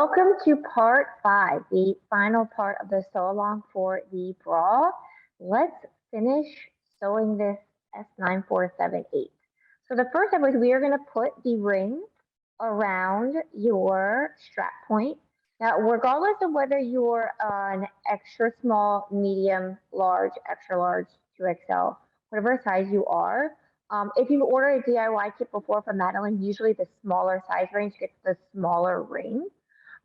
Welcome to part 5, the final part of the sew along for the bra. Let's finish sewing this S9478. So the first step is we are going to put the ring around your strap point. Now, regardless of whether you're an extra small, medium, large, extra large, 2XL, whatever size you are, if you've ordered a DIY kit before from Madalynne, usually the smaller size range gets the smaller ring.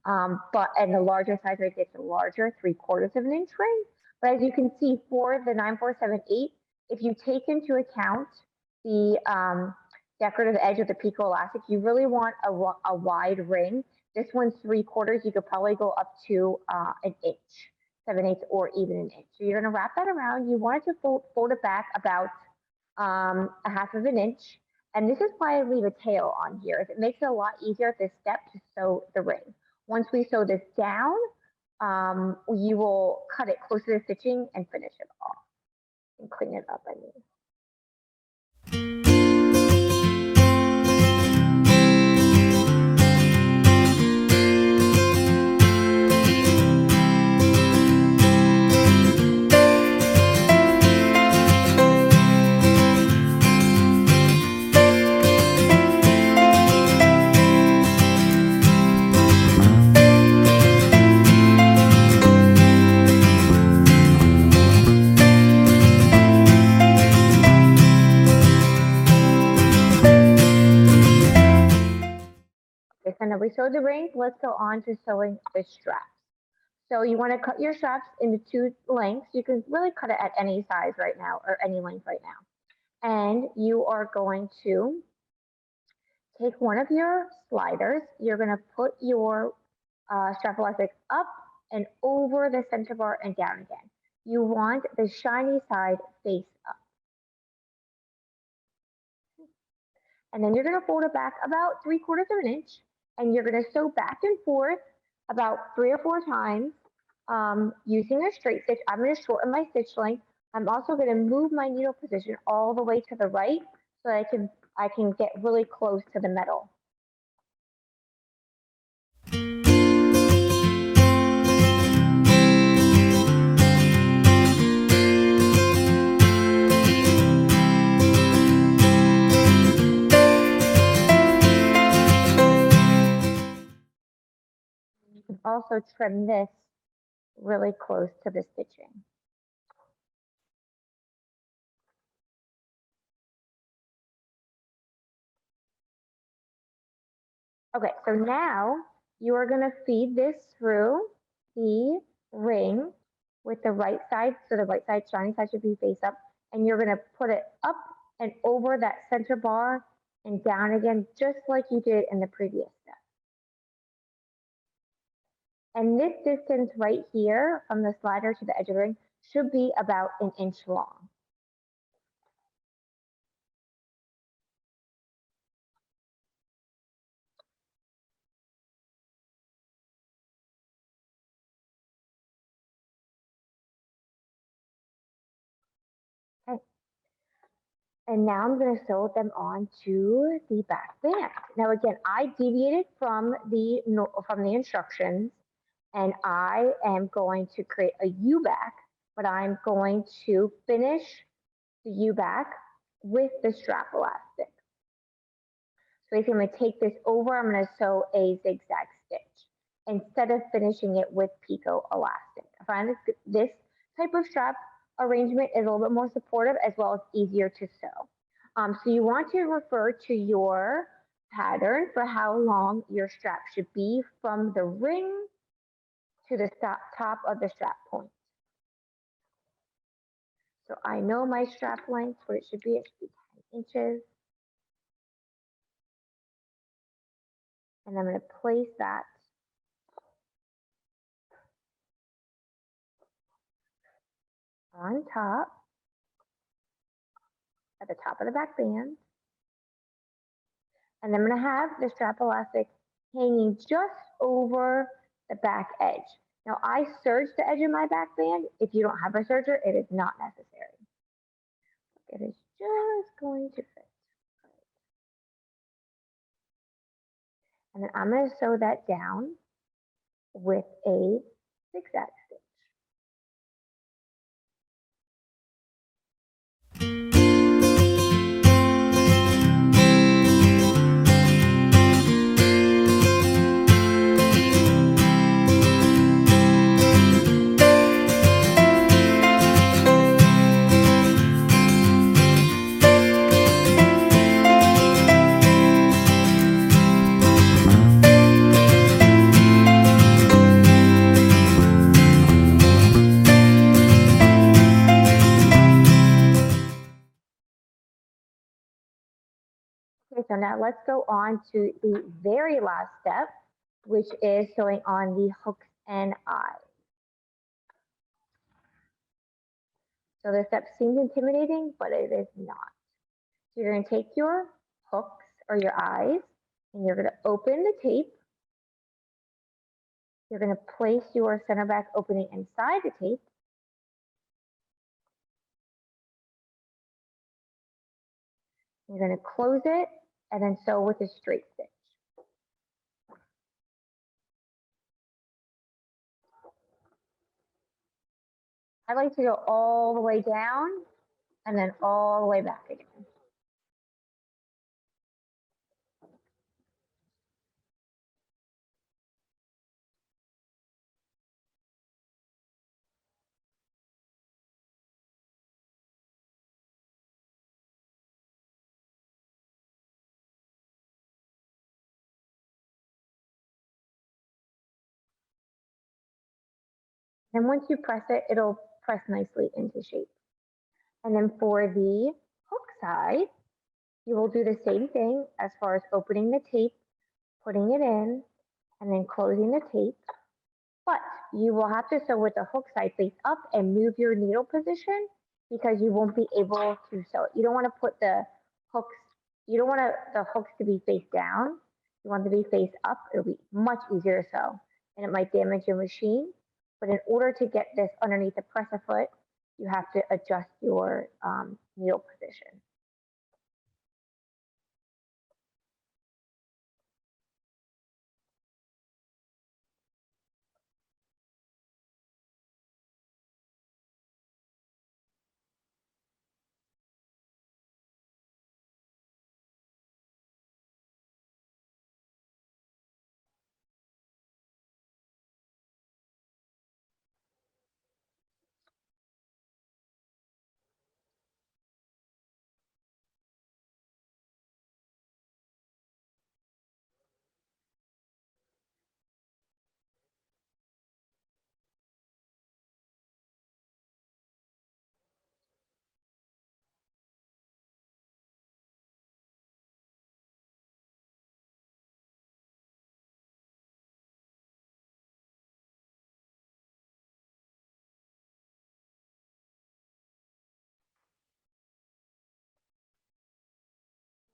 And the larger size range gets a larger 3/4 of an inch ring. But as you can see for the 9478, if you take into account the decorative edge of the picot elastic, you really want a wide ring. This one's 3/4. You could probably go up to an inch, 7/8, or even an inch. So you're going to wrap that around. You want it to fold it back about a half of an inch. And this is why I leave a tail on here. It makes it a lot easier at this step to sew the ring. Once we sew this down, you will cut it close to the stitching and finish it off and clean it up, I mean. So now we sewed the ring, let's go on to sewing the straps. So you want to cut your straps into 2 lengths. You can really cut it at any size right now or any length right now. And you are going to take one of your sliders. You're going to put your strap elastic up and over the center bar and down again. You want the shiny side face up. And then you're going to fold it back about 3/4 of an inch. And you're going to sew back and forth about 3 or 4 times using a straight stitch. I'm going to shorten my stitch length. I'm also going to move my needle position all the way to the right so that I can get really close to the metal. You can also trim this really close to the stitching. Okay, so now you are going to feed this through the ring with the right side. So the right side, shiny side should be face up. And you're going to put it up and over that center bar and down again, just like you did in the previous step. And this distance right here from the slider to the edge of the ring should be about an inch long. Okay. And now I'm going to sew them onto the back band. Now again, I deviated from the instructions, and I am going to create a U-back, but I'm going to finish the U-back with the strap elastic. So if I'm going to take this over, I'm going to sew a zigzag stitch instead of finishing it with picot elastic. I find this type of strap arrangement is a little bit more supportive as well as easier to sew. So you want to refer to your pattern for how long your strap should be from the ring to the top of the strap point. So I know my strap length, where it should be 10 inches. And I'm going to place that on top, at the top of the back band. And I'm going to have the strap elastic hanging just over the back edge. Now I serge the edge of my back band. If you don't have a serger, it is not necessary. It is just going to fit. And then I'm going to sew that down with a zigzag stitch. Okay, so now let's go on to the very last step, which is sewing on the hooks and eyes. So this step seems intimidating, but it is not. So you're going to take your hooks or your eyes, and you're going to open the tape. You're going to place your center back opening inside the tape. You're going to close it and then sew with a straight stitch. I like to go all the way down and then all the way back again. And once you press it, it'll press nicely into shape. And then for the hook side, you will do the same thing as far as opening the tape, putting it in, and then closing the tape. But you will have to sew with the hook side face up and move your needle position because you won't be able to sew it. You don't want to put the hooks, you don't want the hooks to be face down. You want them to be face up. It'll be much easier to sew and it might damage your machine. But in order to get this underneath the presser foot, you have to adjust your needle position.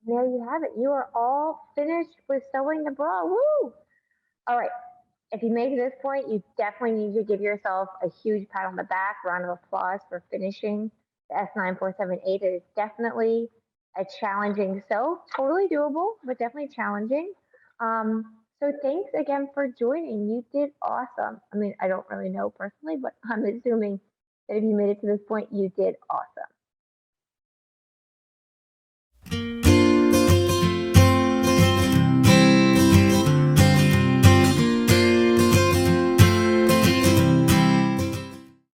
There you have it. You are all finished with sewing the bra. Woo! All right. If you made it to this point, you definitely need to give yourself a huge pat on the back, round of applause for finishing the S9478. It is definitely a challenging sew, totally doable, but definitely challenging. So thanks again for joining. You did awesome. I mean, I don't really know personally, but I'm assuming that if you made it to this point, you did awesome.